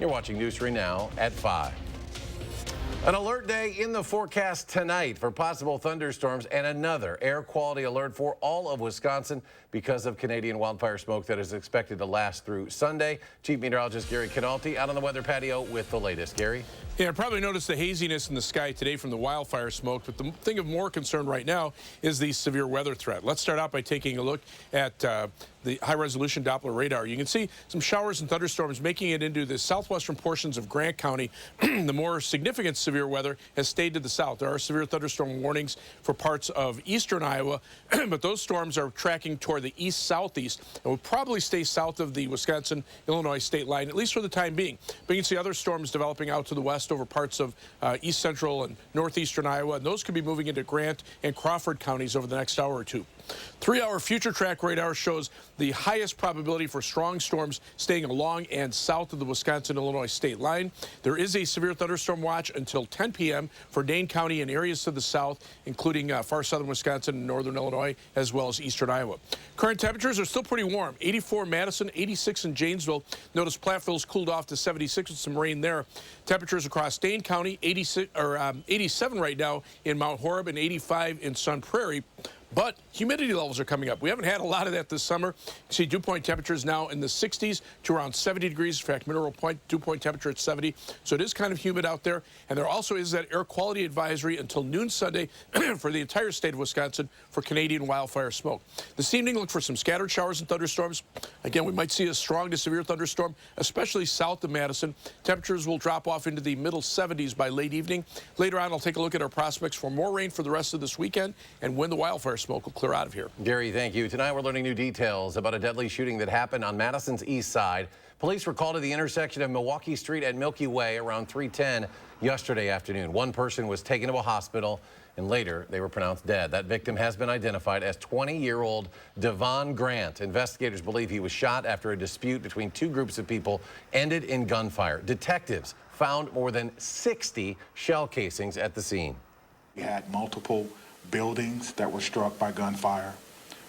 You're watching News 3 Now at 5. An alert day in the forecast tonight for possible thunderstorms and another air quality alert for all of Wisconsin because of Canadian wildfire smoke that is expected to last through Sunday. Chief Meteorologist Gary Canalti out on the weather patio with the latest. Gary? Yeah, probably noticed the haziness in the sky today from the wildfire smoke, but the thing of more concern right now is the severe weather threat. Let's start out by taking a look at the high-resolution Doppler radar. You can see some showers and thunderstorms making it into the southwestern portions of Grant County. The more significant severe weather has stayed to the south. There are severe thunderstorm warnings for parts of eastern Iowa, but those storms are tracking toward the east-southeast and will probably stay south of the Wisconsin-Illinois state line, at least for the time being. But you can see other storms developing out to the west over parts of east central and northeastern Iowa, and those could be moving into Grant and Crawford counties over the next hour or two. 3-hour future track radar shows the highest probability for strong storms staying along and south of the Wisconsin-Illinois state line. There is a severe thunderstorm watch until 10 p.m. for Dane County and areas to the south, including far southern Wisconsin and northern Illinois, as well as eastern Iowa. Current temperatures are still pretty warm. 84 in Madison, 86 in Janesville. Notice Platteville's cooled off to 76 with some rain there. Temperatures across Dane County, 87 right now in Mount Horeb and 85 in Sun Prairie. But humidity levels are coming up. We haven't had a lot of that this summer. You see dew point temperatures now in the 60s to around 70 degrees. In fact, mineral point, dew point temperature at 70. So it is kind of humid out there. And there also is that air quality advisory until noon Sunday for the entire state of Wisconsin for Canadian wildfire smoke. This evening, look for some scattered showers and thunderstorms. Again, we might see a strong to severe thunderstorm, especially south of Madison. Temperatures will drop off into the middle 70s by late evening. Later on, I'll take a look at our prospects for more rain for the rest of this weekend and when the wildfire smoke will clear out of here. Gary, thank you. Tonight we're learning new details about a deadly shooting that happened on Madison's east side. Police were called to the intersection of Milwaukee Street and Milky Way around 3:10 yesterday afternoon. One person was taken to a hospital and later they were pronounced dead. That victim has been identified as 20-year-old Devon Grant. Investigators believe he was shot after a dispute between two groups of people ended in gunfire. Detectives found more than 60 shell casings at the scene. We had multiple buildings that were struck by gunfire.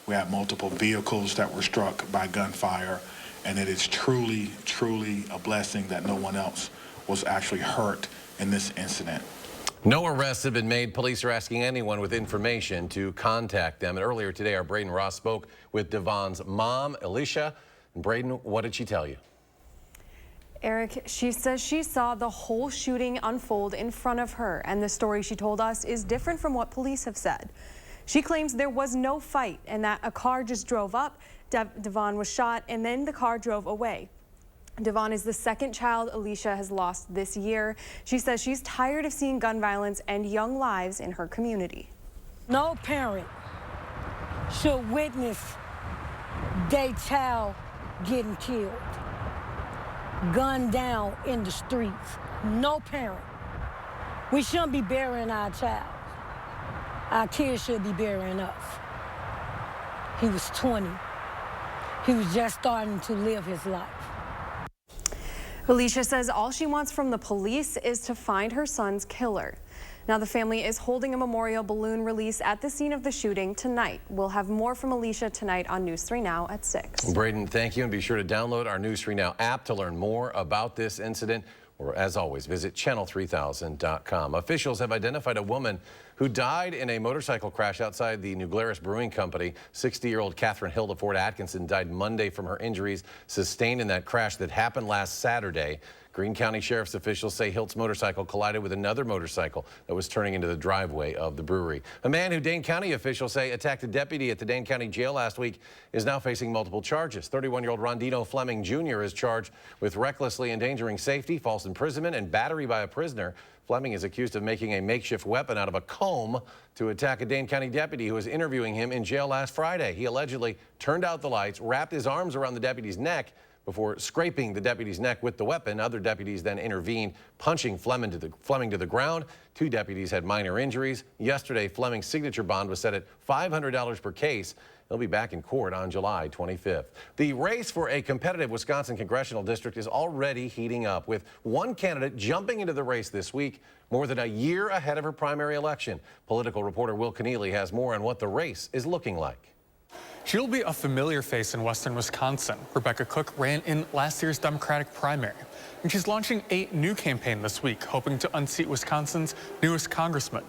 We had multiple vehicles that were struck by gunfire, and it is truly, truly a blessing that no one else was actually hurt in this incident. No arrests have been made. Police are asking anyone with information to contact them. And earlier today, our Braden Ross spoke with Devon's mom, Alicia. And Braden, what did she tell you? Eric, she says she saw the whole shooting unfold in front of her, and the story she told us is different from what police have said. She claims there was no fight and that a car just drove up, Devon was shot, and then the car drove away. Devon is the second child Alicia has lost this year. She says she's tired of seeing gun violence and young lives in her community. No parent should witness their child getting killed, gunned down in the streets. No parent. We shouldn't be burying our child. Our kids should be burying us. He was 20. He was just starting to live his life. Alicia says all she wants from the police is to find her son's killer. Now the family is holding a memorial balloon release at the scene of the shooting tonight. We'll have more from Alicia tonight on News 3 Now at 6. Braden, thank you, and be sure to download our News 3 Now app to learn more about this incident. Or as always, visit channel3000.com. Officials have identified a woman who died in a motorcycle crash outside the New Glarus Brewing Company. 60-year-old Catherine Hilda Ford Atkinson died Monday from her injuries sustained in that crash that happened last Saturday. Greene County Sheriff's officials say Hilt's motorcycle collided with another motorcycle that was turning into the driveway of the brewery. A man who Dane County officials say attacked a deputy at the Dane County Jail last week is now facing multiple charges. 31-year-old Rondino Fleming Jr. is charged with recklessly endangering safety, false imprisonment, and battery by a prisoner. Fleming is accused of making a makeshift weapon out of a comb to attack a Dane County deputy who was interviewing him in jail last Friday. He allegedly turned out the lights, wrapped his arms around the deputy's neck before scraping the deputy's neck with the weapon. Other deputies then intervened, punching Fleming to the ground. Two deputies had minor injuries. Yesterday, Fleming's signature bond was set at $500 per case. He'll be back in court on July 25th. The race for a competitive Wisconsin congressional district is already heating up, with one candidate jumping into the race this week, more than a year ahead of her primary election. Political reporter Will Keneally has more on what the race is looking like. She'll be a familiar face in western Wisconsin. Rebecca Cook ran in last year's Democratic primary. and she's launching a new campaign this week, hoping to unseat Wisconsin's newest congressman.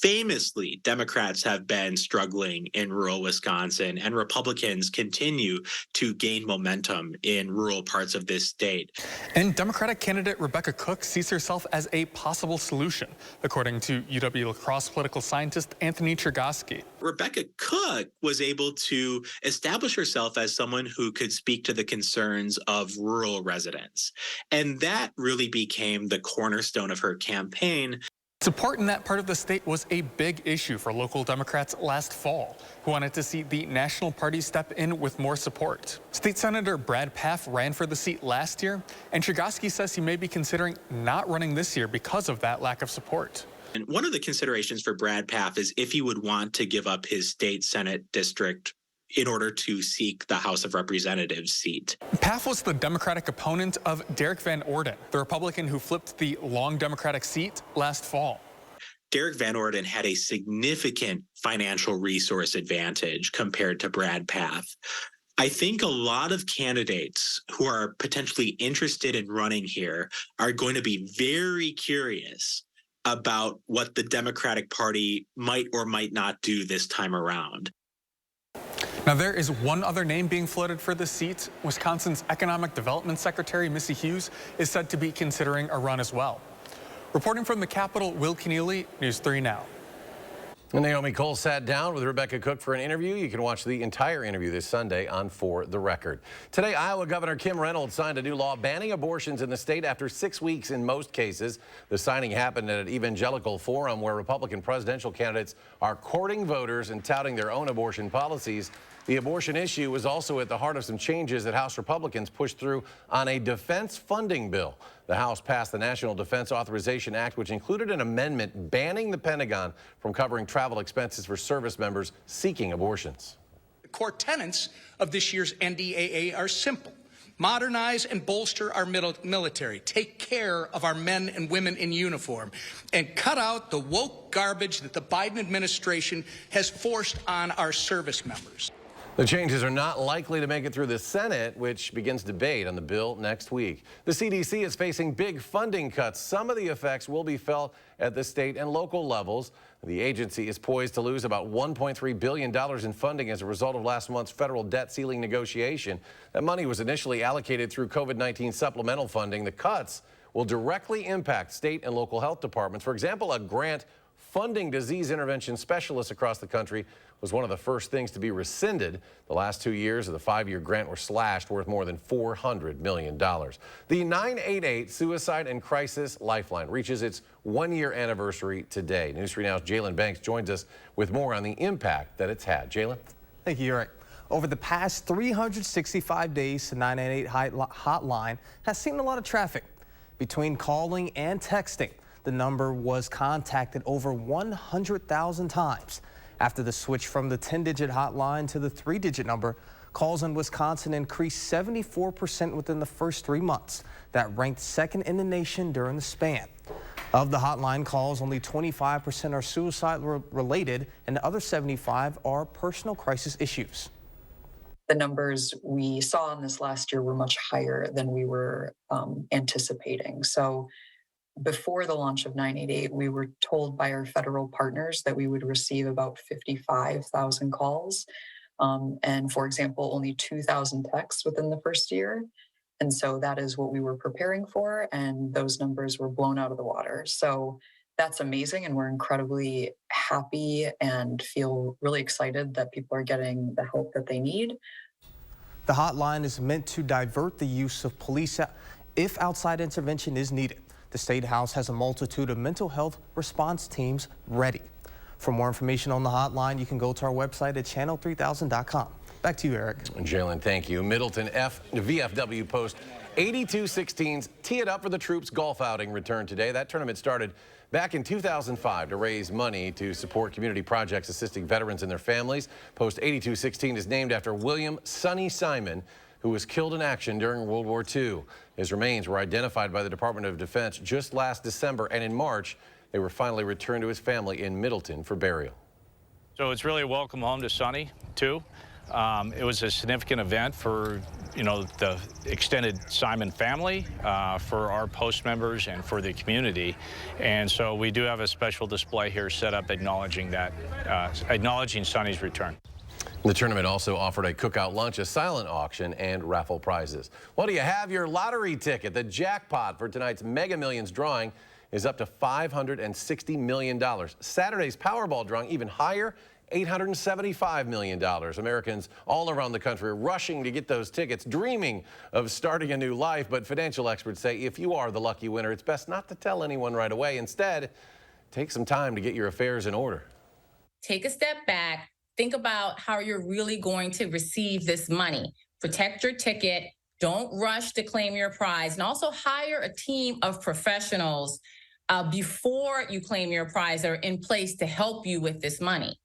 Famously, Democrats have been struggling in rural Wisconsin, and Republicans continue to gain momentum in rural parts of this state. And Democratic candidate Rebecca Cook sees herself as a possible solution, according to UW-La Crosse political scientist Anthony Chergosky. Rebecca Cook was able to establish herself as someone who could speak to the concerns of rural residents, and that really became the cornerstone of her campaign. Support in that part of the state was a big issue for local Democrats last fall, who wanted to see the national party step in with more support. State Senator Brad Pfaff ran for the seat last year, and Chergosky says he may be considering not running this year because of that lack of support. And one of the considerations for Brad Pfaff is if he would want to give up his state Senate district in order to seek the House of Representatives seat. Pfaff was the Democratic opponent of Derek Van Orden, the Republican who flipped the long Democratic seat last fall. Derek Van Orden had a significant financial resource advantage compared to Brad Pfaff. I think a lot of candidates who are potentially interested in running here are going to be very curious about what the Democratic Party might or might not do this time around. Now, there is one other name being floated for this seat. Wisconsin's Economic Development Secretary, Missy Hughes, is said to be considering a run as well. Reporting from the Capitol, Will Keneally, News 3 Now. Naomi Cole sat down with Rebecca Cook for an interview. You can watch the entire interview this Sunday on For the Record. Today, Iowa Governor Kim Reynolds signed a new law banning abortions in the state after 6 weeks in most cases. The signing happened at an evangelical forum where Republican presidential candidates are courting voters and touting their own abortion policies. The abortion issue was also at the heart of some changes that House Republicans pushed through on a defense funding bill. The House passed the National Defense Authorization Act, which included an amendment banning the Pentagon from covering travel expenses for service members seeking abortions. The core tenets of this year's NDAA are simple. Modernize and bolster our military, take care of our men and women in uniform, and cut out the woke garbage that the Biden administration has forced on our service members. The changes are not likely to make it through the Senate, which begins debate on the bill next week. The CDC is facing big funding cuts. Some of the effects will be felt at the state and local levels. The agency is poised to lose about $1.3 billion in funding as a result of last month's federal debt ceiling negotiation. That money was initially allocated through COVID-19 supplemental funding. The cuts will directly impact state and local health departments. For example, a grant funding disease intervention specialists across the country was one of the first things to be rescinded. The last 2 years of the 5-year grant were slashed, worth more than $400 million. The 988 Suicide and Crisis Lifeline reaches its 1-year anniversary today. News 3 Now's Jalen Banks joins us with more on the impact that it's had. Jalen? Thank you, Eric. Over the past 365 days, the 988 hotline has seen a lot of traffic. Between calling and texting, the number was contacted over 100,000 times. After the switch from the 10-digit hotline to the 3-digit number, calls in Wisconsin increased 74% within the first 3 months. That ranked second in the nation during the span. Of the hotline calls, only 25% are suicide-related, and the other 75% are personal crisis issues. The numbers we saw in this last year were much higher than we were anticipating. So before the launch of 988, we were told by our federal partners that we would receive about 55,000 calls. And for example, only 2,000 texts within the first year. And so that is what we were preparing for. And those numbers were blown out of the water. So that's amazing. And we're incredibly happy and feel really excited that people are getting the help that they need. The hotline is meant to divert the use of police if outside intervention is needed. The State House has a multitude of mental health response teams ready. For more information on the hotline, you can go to our website at channel3000.com. Back to you, Eric. Jalen, thank you. Middleton VFW Post 8216's Tee It Up for the Troops golf outing returned today. That tournament started back in 2005 to raise money to support community projects assisting veterans and their families. Post 8216 is named after William Sonny Simon, who was killed in action during World War II. His remains were identified by the Department of Defense just last December, and in March, they were finally returned to his family in Middleton for burial. So it's really a welcome home to Sonny, too. It was a significant event for, the extended Simon family, for our post members, and for the community. And so we do have a special display here set up acknowledging that, acknowledging Sonny's return. The tournament also offered a cookout lunch, a silent auction, and raffle prizes. Well, do you have your lottery ticket? The jackpot for tonight's Mega Millions drawing is up to $560 million. Saturday's Powerball drawing even higher, $875 million. Americans all around the country are rushing to get those tickets, dreaming of starting a new life. But financial experts say if you are the lucky winner, it's best not to tell anyone right away. Instead, take some time to get your affairs in order. Take a step back. Think about how you're really going to receive this money. Protect your ticket. Don't rush to claim your prize. And also hire a team of professionals before you claim your prize that are in place to help you with this money.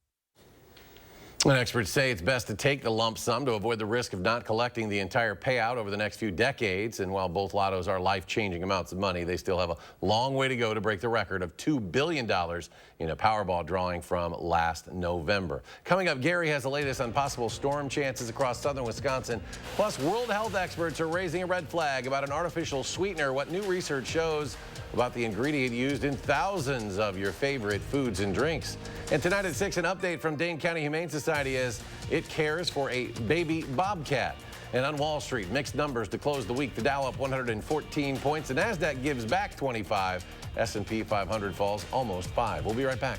And experts say it's best to take the lump sum to avoid the risk of not collecting the entire payout over the next few decades. And while both lottos are life-changing amounts of money, they still have a long way to go to break the record of $2 billion in a Powerball drawing from last November. Coming up, Gary has the latest on possible storm chances across southern Wisconsin. Plus, world health experts are raising a red flag about an artificial sweetener. What new research shows about the ingredient used in thousands of your favorite foods and drinks. And tonight at 6, an update from Dane County Humane Society as it cares for a baby bobcat. And on Wall Street, mixed numbers to close the week. The Dow up 114 points. The NASDAQ gives back 25. S&P 500 falls almost 5. We'll be right back.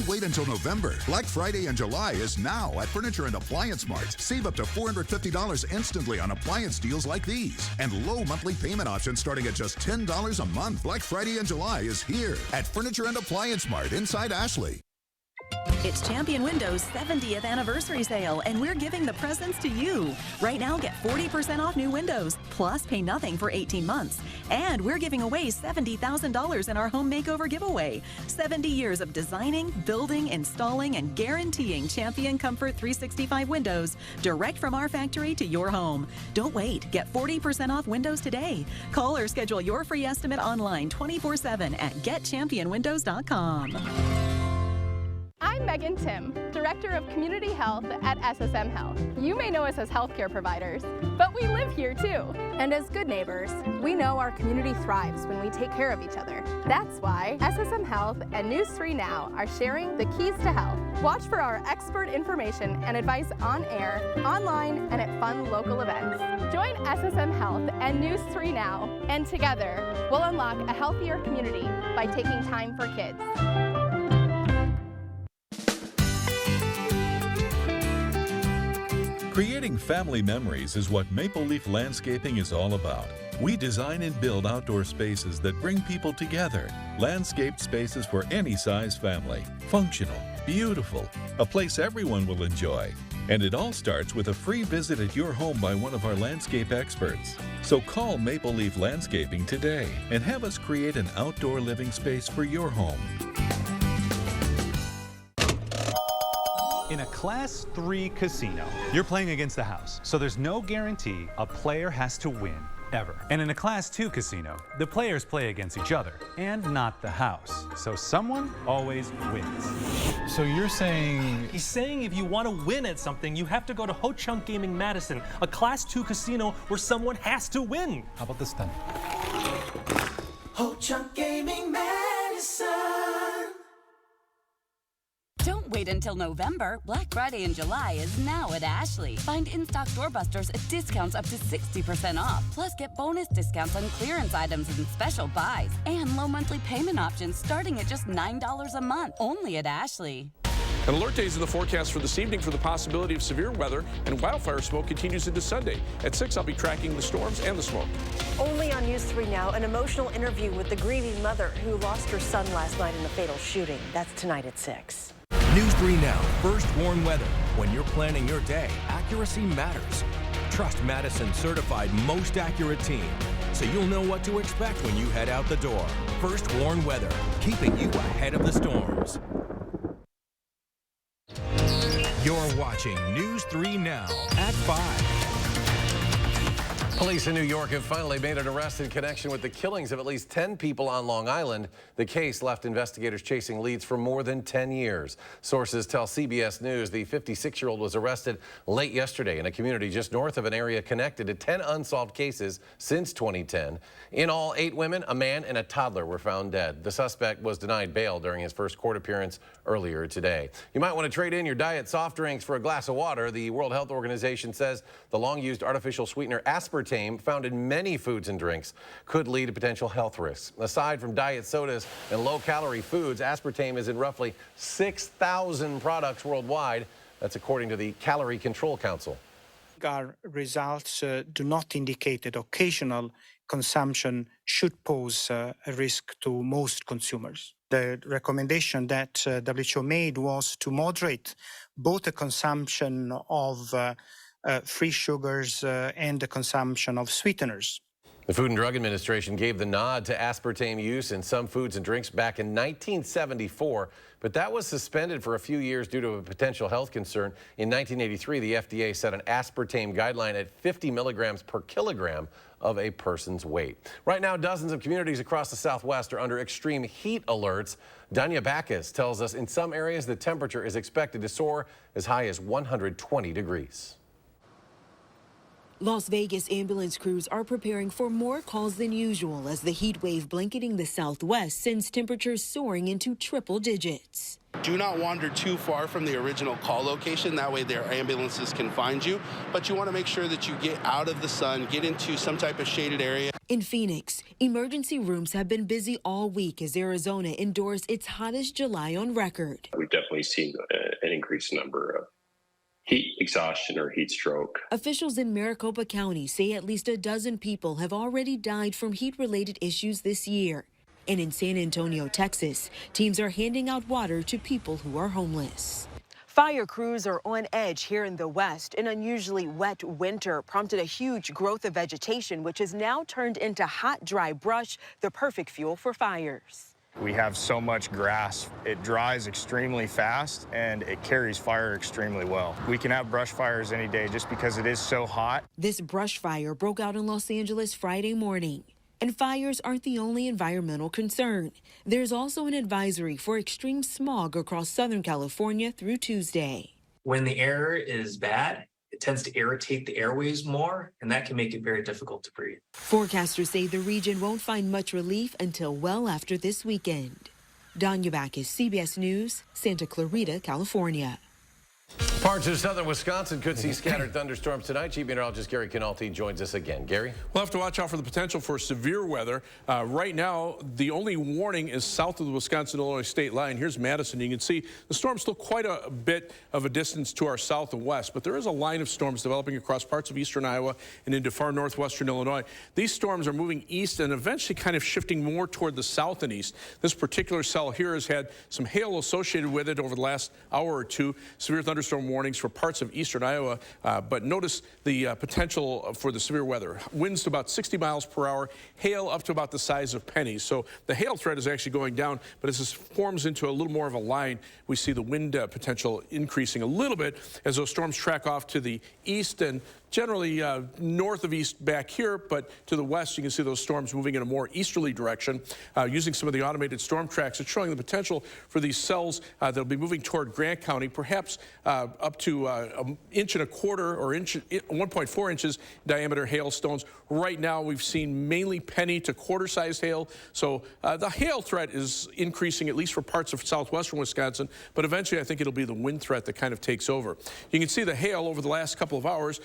Wait until November. Black Friday in July is now at Furniture and Appliance Mart. Save up to $450 instantly on appliance deals like these. And low monthly payment options starting at just $10 a month. Black Friday in July is here at Furniture and Appliance Mart inside Ashley. It's Champion Windows' 70th anniversary sale, and we're giving the presents to you. Right now, get 40% off new windows, plus pay nothing for 18 months. And we're giving away $70,000 in our home makeover giveaway. 70 years of designing, building, installing, and guaranteeing Champion Comfort 365 windows direct from our factory to your home. Don't wait. Get 40% off windows today. Call or schedule your free estimate online 24/7 at getchampionwindows.com. I'm Megan Tim, Director of Community Health at SSM Health. You may know us as healthcare providers, but we live here too. And as good neighbors, we know our community thrives when we take care of each other. That's why SSM Health and News 3 Now are sharing the keys to health. Watch for our expert information and advice on air, online, and at fun local events. Join SSM Health and News 3 Now, and together we'll unlock a healthier community by taking time for kids. Creating family memories is what Maple Leaf Landscaping is all about. We design and build outdoor spaces that bring people together. Landscaped spaces for any size family. Functional, beautiful, a place everyone will enjoy. And it all starts with a free visit at your home by one of our landscape experts. So call Maple Leaf Landscaping today and have us create an outdoor living space for your home. In a Class 3 casino, you're playing against the house, so there's no guarantee a player has to win, ever. And in a Class 2 casino, the players play against each other, and not the house. So someone always wins. So you're saying... He's saying if you want to win at something, you have to go to Ho Chunk Gaming Madison, a Class 2 casino where someone has to win. How about this then? Ho Chunk Gaming Madison. Don't wait until November. Black Friday in July is now at Ashley. Find in-stock doorbusters at discounts up to 60% off. Plus, get bonus discounts on clearance items and special buys. And low monthly payment options starting at just $9 a month. Only at Ashley. An alert day is in the forecast for this evening for the possibility of severe weather, and wildfire smoke continues into Sunday. At 6, I'll be tracking the storms and the smoke. Only on News 3 Now, an emotional interview with the grieving mother who lost her son last night in a fatal shooting. That's tonight at 6. News 3 Now, first warn weather. When you're planning your day, accuracy matters. Trust Madison's certified most accurate team, so you'll know what to expect when you head out the door. First warn weather, keeping you ahead of the storms. You're watching News 3 Now at 5. Police in New York have finally made an arrest in connection with the killings of at least 10 people on Long Island. The case left investigators chasing leads for more than 10 years. Sources tell CBS News the 56-year-old was arrested late yesterday in a community just north of an area connected to 10 unsolved cases since 2010. In all, 8 women, a man, and a toddler were found dead. The suspect was denied bail during his first court appearance earlier today. You might want to trade in your diet soft drinks for a glass of water. The World Health Organization says the long-used artificial sweetener aspartame, found in many foods and drinks, could lead to potential health risks. Aside from diet sodas and low-calorie foods, aspartame is in roughly 6,000 products worldwide. That's according to the Calorie Control Council. Our results do not indicate that occasional consumption should pose a risk to most consumers. The recommendation that WHO made was to moderate both the consumption of free sugars and the consumption of sweeteners. The Food and Drug Administration gave the nod to aspartame use in some foods and drinks back in 1974, but that was suspended for a few years due to a potential health concern. In 1983, the FDA set an aspartame guideline at 50 milligrams per kilogram of a person's weight. Right now, dozens of communities across the Southwest are under extreme heat alerts. Danya Backus tells us in some areas the temperature is expected to soar as high as 120 degrees. Las Vegas ambulance crews are preparing for more calls than usual as the heat wave blanketing the Southwest sends temperatures soaring into triple digits. Do not wander too far from the original call location. That way their ambulances can find you. But you want to make sure that you get out of the sun, get into some type of shaded area. In Phoenix, emergency rooms have been busy all week as Arizona endures its hottest July on record. We've definitely seen an increased number of heat exhaustion or heat stroke. Officials in Maricopa County say at least a dozen people have already died from heat-related issues this year. And in San Antonio, Texas, teams are handing out water to people who are homeless. Fire crews are on edge here in the West. An unusually wet winter prompted a huge growth of vegetation, which has now turned into hot, dry brush, the perfect fuel for fires. We have so much grass. It dries extremely fast and it carries fire extremely well. We can have brush fires any day just because it is so hot. This brush fire broke out in Los Angeles Friday morning. And fires aren't the only environmental concern. There's also an advisory for extreme smog across Southern California through Tuesday. When the air is bad, it tends to irritate the airways more, and that can make it very difficult to breathe. Forecasters say the region won't find much relief until well after this weekend. Danya Backus, CBS News, Santa Clarita, California. Parts of southern Wisconsin could see scattered thunderstorms tonight. Chief Meteorologist Gary Canalti joins us again. Gary? We'll have to watch out for the potential for severe weather. Right now, the only warning is south of the Wisconsin-Illinois state line. Here's Madison. You can see the storm's still quite a bit of a distance to our south and west, but there is a line of storms developing across parts of eastern Iowa and into far northwestern Illinois. These storms are moving east and eventually kind of shifting more toward the south and east. This particular cell here has had some hail associated with it over the last hour or two. Severe thunderstorm warnings for parts of eastern Iowa, but notice the potential for the severe weather. Winds to about 60 miles per hour, hail up to about the size of pennies. So the hail threat is actually going down, but as this forms into a little more of a line, we see the wind potential increasing a little bit as those storms track off to the east and generally north of east back here, but to the west, you can see those storms moving in a more easterly direction. Using some of the automated storm tracks, it's showing the potential for these cells that'll be moving toward Grant County, perhaps up to an inch and a quarter or 1.4 inches diameter hailstones. Right now, we've seen mainly penny to quarter-sized hail. So the hail threat is increasing, at least for parts of southwestern Wisconsin, but eventually I think it'll be the wind threat that kind of takes over. You can see the hail over the last couple of hours.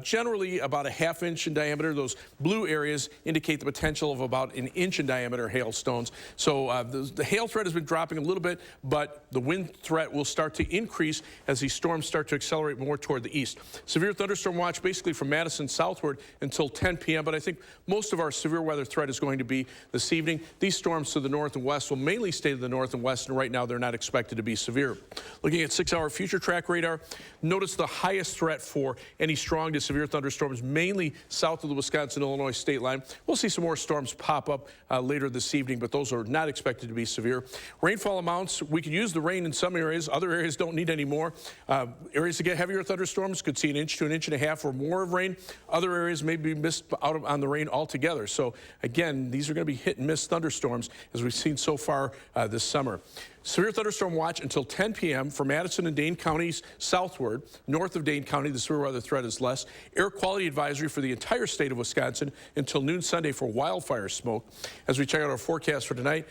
Generally about a ½ inch in diameter. Those blue areas indicate the potential of about an inch in diameter hailstones. So the hail threat has been dropping a little bit, but the wind threat will start to increase as these storms start to accelerate more toward the east. Severe thunderstorm watch basically from Madison southward until 10 p.m., but I think most of our severe weather threat is going to be this evening. These storms to the north and west will mainly stay to the north and west, and right now they're not expected to be severe. Looking at 6-hour future track radar, notice the highest threat for any strong to severe thunderstorms, mainly south of the Wisconsin-Illinois state line. We'll see some more storms pop up later this evening, but those are not expected to be severe. Rainfall amounts, we could use the rain in some areas. Other areas don't need any more. Areas that get heavier thunderstorms could see 1 inch to 1.5 inches or more of rain. Other areas may be missed out on the rain altogether. So again, these are going to be hit and miss thunderstorms as we've seen so far this summer. Severe thunderstorm watch until 10 p.m. for Madison and Dane counties southward. North of Dane County, the severe weather threat is less. Air quality advisory for the entire state of Wisconsin until noon Sunday for wildfire smoke. As we check out our forecast for tonight,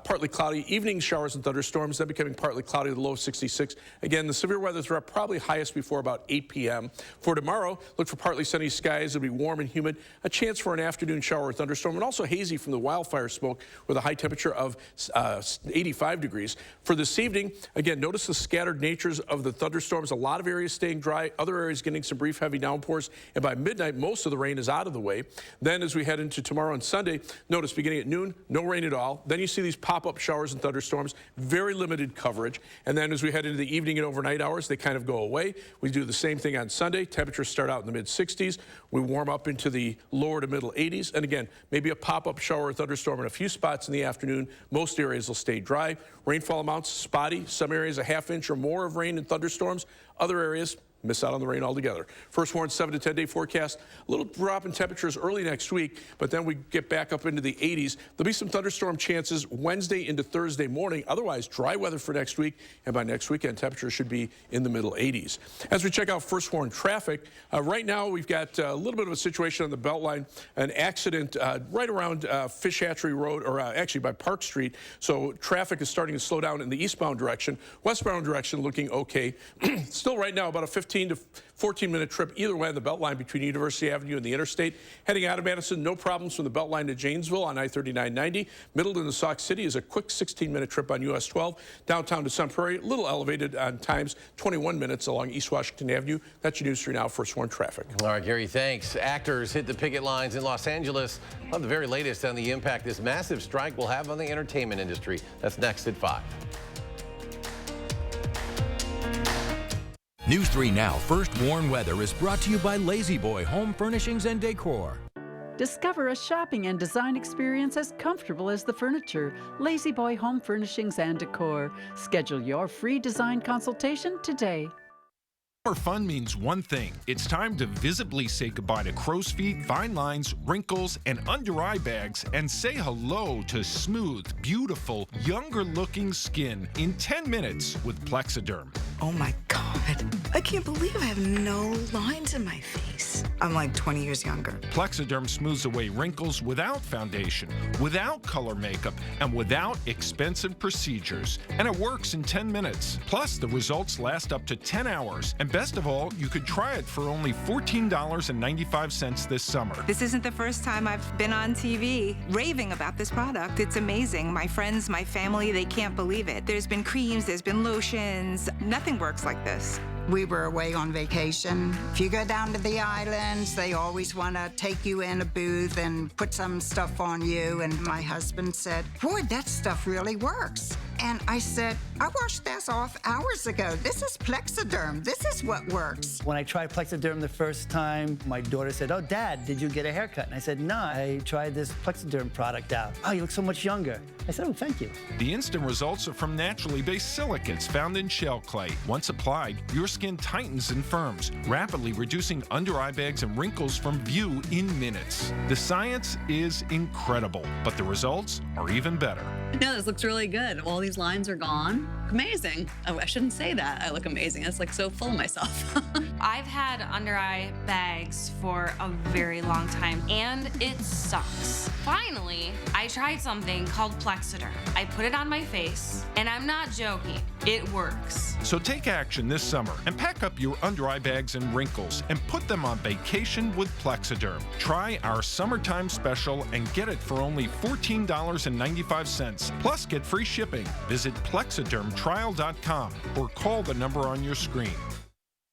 partly cloudy, evening showers and thunderstorms, then becoming partly cloudy, the low of 66. Again, the severe weather threat probably highest before about 8 p.m. For tomorrow, look for partly sunny skies. It'll be warm and humid. A chance for an afternoon shower or thunderstorm, and also hazy from the wildfire smoke with a high temperature of 85 degrees. For this evening, again, notice the scattered natures of the thunderstorms. A lot of areas staying dry, other areas getting some brief heavy downpours, and by midnight, most of the rain is out of the way. Then as we head into tomorrow and Sunday, notice beginning at noon, no rain at all. Then you see these pop-up showers and thunderstorms, very limited coverage. And then as we head into the evening and overnight hours, they kind of go away. We do the same thing on Sunday. Temperatures start out in the mid-60s. We warm up into the lower to middle 80s. And again, maybe a pop-up shower or thunderstorm in a few spots in the afternoon. Most areas will stay dry. Rainfall amounts spotty. Some areas a ½ inch or more of rain and thunderstorms. Other areas miss out on the rain altogether. First warned 7 to 10 day forecast. A little drop in temperatures early next week, but then we get back up into the 80s. There'll be some thunderstorm chances Wednesday into Thursday morning. Otherwise, dry weather for next week, and by next weekend, temperatures should be in the middle 80s. As we check out first warned traffic, right now we've got a little bit of a situation on the Beltline, an accident right around Fish Hatchery Road, or actually by Park Street. So traffic is starting to slow down in the eastbound direction. Westbound direction looking okay. Still right now about a 15 to 14-minute trip either way on the Beltline between University Avenue and the interstate. Heading out of Madison, no problems from the Beltline to Janesville on I-3990. Middleton to Sauk City is a quick 16-minute trip on US 12. Downtown to Sun Prairie, a little elevated on times, 21 minutes along East Washington Avenue. That's your News 3 Now First Warned traffic. All right, Gary, thanks. Actors hit the picket lines in Los Angeles. We'll have the very latest on the impact this massive strike will have on the entertainment industry. That's next at 5. News 3 Now First Warn Weather is brought to you by Lazy Boy Home Furnishings and Decor. Discover a shopping and design experience as comfortable as the furniture. Lazy Boy Home Furnishings and Decor. Schedule your free design consultation today. Summer fun means one thing. It's time to visibly say goodbye to crow's feet, fine lines, wrinkles, and under-eye bags, and say hello to smooth, beautiful, younger-looking skin in 10 minutes with Plexiderm. Oh my God. I can't believe I have no lines in my face. I'm like 20 years younger. Plexiderm smooths away wrinkles without foundation, without color makeup, and without expensive procedures. And it works in 10 minutes. Plus, the results last up to 10 hours. And best of all, you could try it for only $14.95 this summer. This isn't the first time I've been on TV raving about this product. It's amazing. My friends, my family, they can't believe it. There's been creams, there's been lotions. Nothing works like this. We were away on vacation. If you go down to the islands, they always want to take you in a booth and put some stuff on you. And my husband said, boy, that stuff really works. And I said, I washed this off hours ago. This is Plexiderm. This is what works. When I tried Plexiderm the first time, my daughter said, oh, Dad, did you get a haircut? And I said, no, I tried this Plexiderm product out. Oh, you look so much younger. I said, oh, thank you. The instant results are from naturally based silicates found in shell clay. Once applied, your skin tightens and firms, rapidly reducing under-eye bags and wrinkles from view in minutes. The science is incredible, but the results are even better. Yeah, this looks really good. All these lines are gone. Amazing. Oh, I shouldn't say that. I look amazing. It's like so full of myself. I've had under-eye bags for a very long time, and it sucks. Finally, I tried something called Plexiderm. I put it on my face, and I'm not joking. It works. So take action this summer and pack up your under-eye bags and wrinkles and put them on vacation with Plexiderm. Try our summertime special and get it for only $14.95. Plus, get free shipping. Visit plexidermtrial.com or call the number on your screen.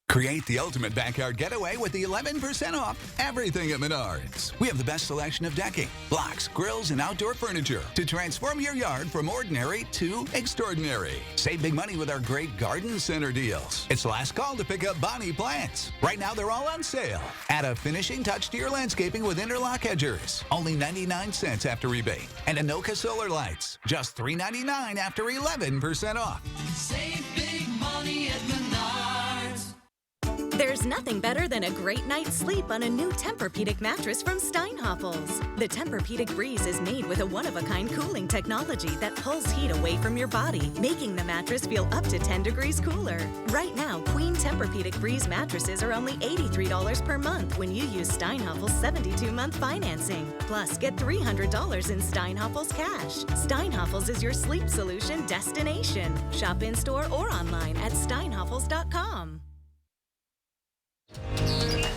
Create the ultimate backyard getaway with the 11% off everything at Menards. We have the best selection of decking, blocks, grills, and outdoor furniture to transform your yard from ordinary to extraordinary. Save big money with our great garden center deals. It's the last call to pick up Bonnie plants. Right now, they're all on sale. Add a finishing touch to your landscaping with interlock edgers. Only 99 cents after rebate. And Anoka solar lights. Just $3.99 after 11% off. Save big money at Menards. There's nothing better than a great night's sleep on a new Tempur-Pedic mattress from Steinhoffels. The Tempur-Pedic Breeze is made with a one-of-a-kind cooling technology that pulls heat away from your body, making the mattress feel up to 10 degrees cooler. Right now, Queen Tempur-Pedic Breeze mattresses are only $83 per month when you use Steinhoffels' 72-month financing. Plus, get $300 in Steinhoffels cash. Steinhoffels is your sleep solution destination. Shop in-store or online at steinhoffels.com.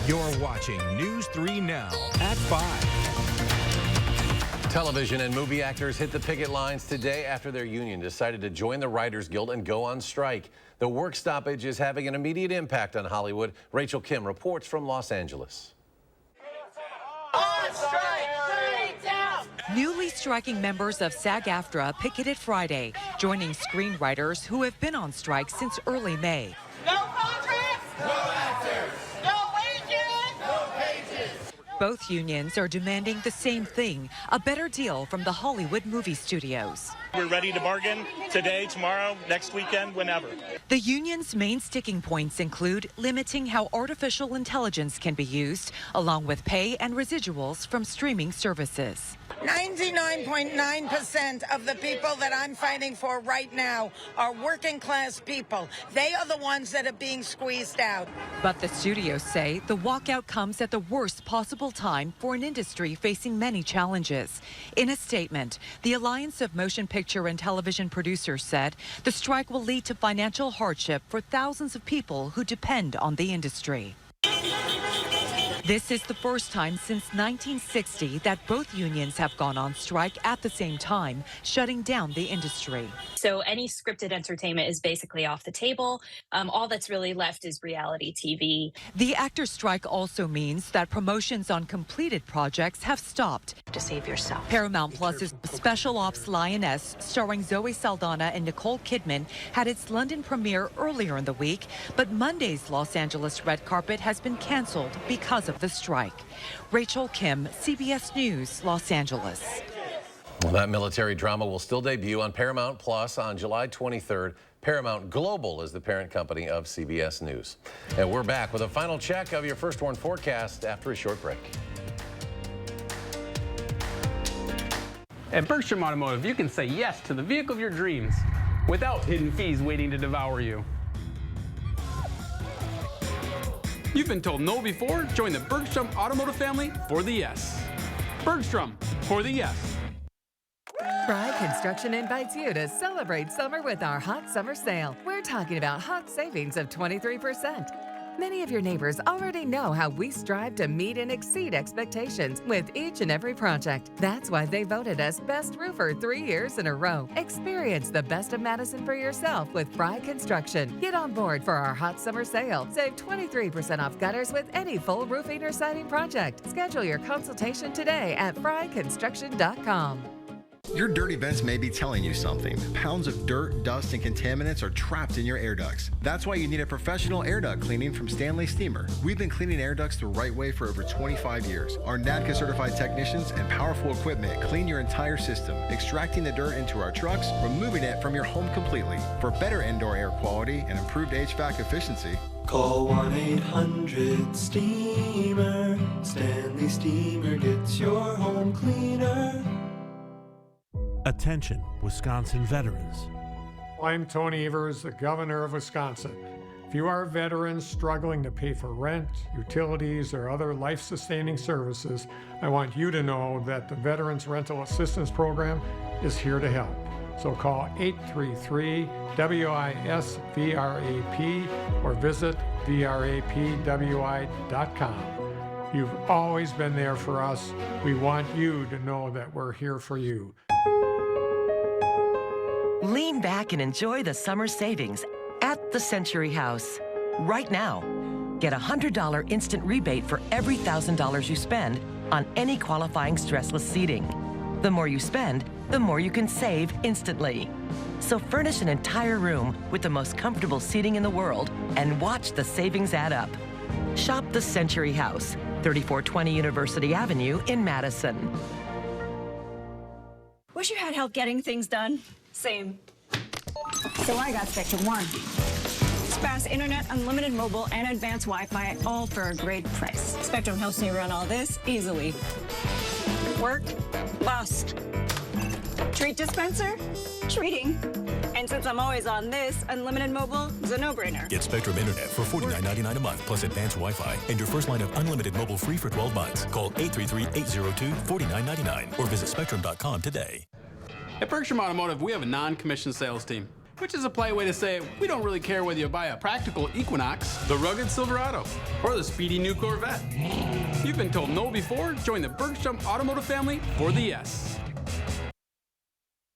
You're watching News 3 Now at 5. Television and movie actors hit the picket lines today after their union decided to join the Writers Guild and go on strike. The work stoppage is having an immediate impact on Hollywood. Rachel Kim reports from Los Angeles. On strike, 3 down! Newly striking members of SAG-AFTRA picketed Friday, joining screenwriters who have been on strike since early May. No contracts! No actors! No wages! No pages! Both unions are demanding the same thing, a better deal from the Hollywood movie studios. We're ready to bargain today, tomorrow, next weekend, whenever. The union's main sticking points include limiting how artificial intelligence can be used, along with pay and residuals from streaming services. 99.9% of the people that I'm fighting for right now are working class people. They are the ones that are being squeezed out. But the studios say the walkout comes at the worst possible time for an industry facing many challenges. In a statement, the Alliance of Motion Picture and Television Producers said the strike will lead to financial hardship for thousands of people who depend on the industry. This is the first time since 1960 that both unions have gone on strike at the same time, shutting down the industry. So any scripted entertainment is basically off the table. All that's really left is reality TV. The actors' strike also means that promotions on completed projects have stopped. To save yourself. Paramount Plus's Special Ops Lioness, starring Zoe Saldana and Nicole Kidman, had its London premiere earlier in the week, but Monday's Los Angeles red carpet has been canceled because of the strike. Rachel Kim, CBS News, Los Angeles. Well, that military drama will still debut on Paramount Plus on July 23rd. Paramount Global is the parent company of CBS News. And we're back with a final check of your First Warn forecast after a short break. At Bergstrom Automotive, you can say yes to the vehicle of your dreams without hidden fees waiting to devour you. You've been told no before? Join the Bergstrom Automotive family for the yes. Bergstrom, for the yes. Fry Construction invites you to celebrate summer with our hot summer sale. We're talking about hot savings of 23%. Many of your neighbors already know how we strive to meet and exceed expectations with each and every project. That's why they voted us Best Roofer 3 years in a row. Experience the best of Madison for yourself with Fry Construction. Get on board for our hot summer sale. Save 23% off gutters with any full roofing or siding project. Schedule your consultation today at fryconstruction.com. Your dirty vents may be telling you something. Pounds of dirt, dust, and contaminants are trapped in your air ducts. That's why you need a professional air duct cleaning from Stanley Steamer. We've been cleaning air ducts the right way for over 25 years. Our NADCA certified technicians and powerful equipment clean your entire system, extracting the dirt into our trucks, removing it from your home completely. For better indoor air quality and improved HVAC efficiency, call 1-800-STEAMER. Stanley Steamer gets your home cleaner. Attention, Wisconsin veterans. I'm Tony Evers, the governor of Wisconsin. If you are a veteran struggling to pay for rent, utilities, or other life-sustaining services, I want you to know that the Veterans Rental Assistance Program is here to help. So call 833-WISC-VRAP or visit vrapwi.com. You've always been there for us. We want you to know that we're here for you. Lean back and enjoy the summer savings at the Century House. Right now, get a $100 instant rebate for every $1,000 you spend on any qualifying stressless seating. The more you spend, the more you can save instantly. So furnish an entire room with the most comfortable seating in the world and watch the savings add up. Shop the Century House, 3420 University Avenue in Madison. Wish you had help getting things done. Same. So I got Section 1. fast internet, unlimited mobile, and advanced Wi-Fi, all for a great price. Spectrum helps me run all this easily. Work? Bust. Treat dispenser? Treating. And since I'm always on this, unlimited mobile is a no-brainer. Get Spectrum Internet for $49.99 a month plus advanced Wi-Fi and your first line of unlimited mobile free for 12 months. Call 833-802-4999 or visit spectrum.com today. At Bergstrom Automotive, we have a non-commissioned sales team, which is a polite way to say we don't really care whether you buy a practical Equinox, the rugged Silverado, or the speedy new Corvette. If you've been told no before, join the Bergstrom Automotive family for the yes.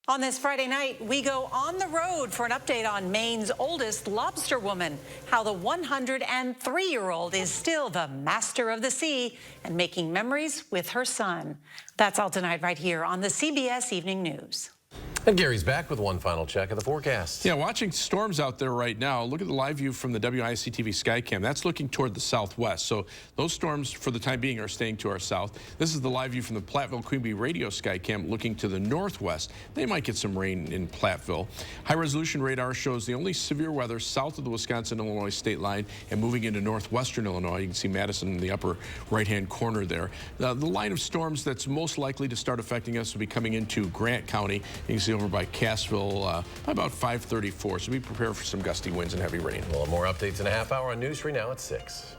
On this Friday night, we go on the road for an update on Maine's oldest lobster woman, how the 103-year-old is still the master of the sea and making memories with her son. That's all tonight right here on the CBS Evening News. And Gary's back with one final check of the forecast. Yeah, watching storms out there right now. Look at the live view from the WISC-TV Skycam. That's looking toward the southwest. So those storms, for the time being, are staying to our south. This is the live view from the Platteville-Queen Bee radio Skycam looking to the northwest. They might get some rain in Platteville. High-resolution radar shows the only severe weather south of the Wisconsin-Illinois state line and moving into northwestern Illinois. You can see Madison in the upper right-hand corner there. The line of storms that's most likely to start affecting us will be coming into Grant County. You can see over by Cassville by about 5:34. So be prepared for some gusty winds and heavy rain. Well, more updates in a half hour on News 3 now at 6.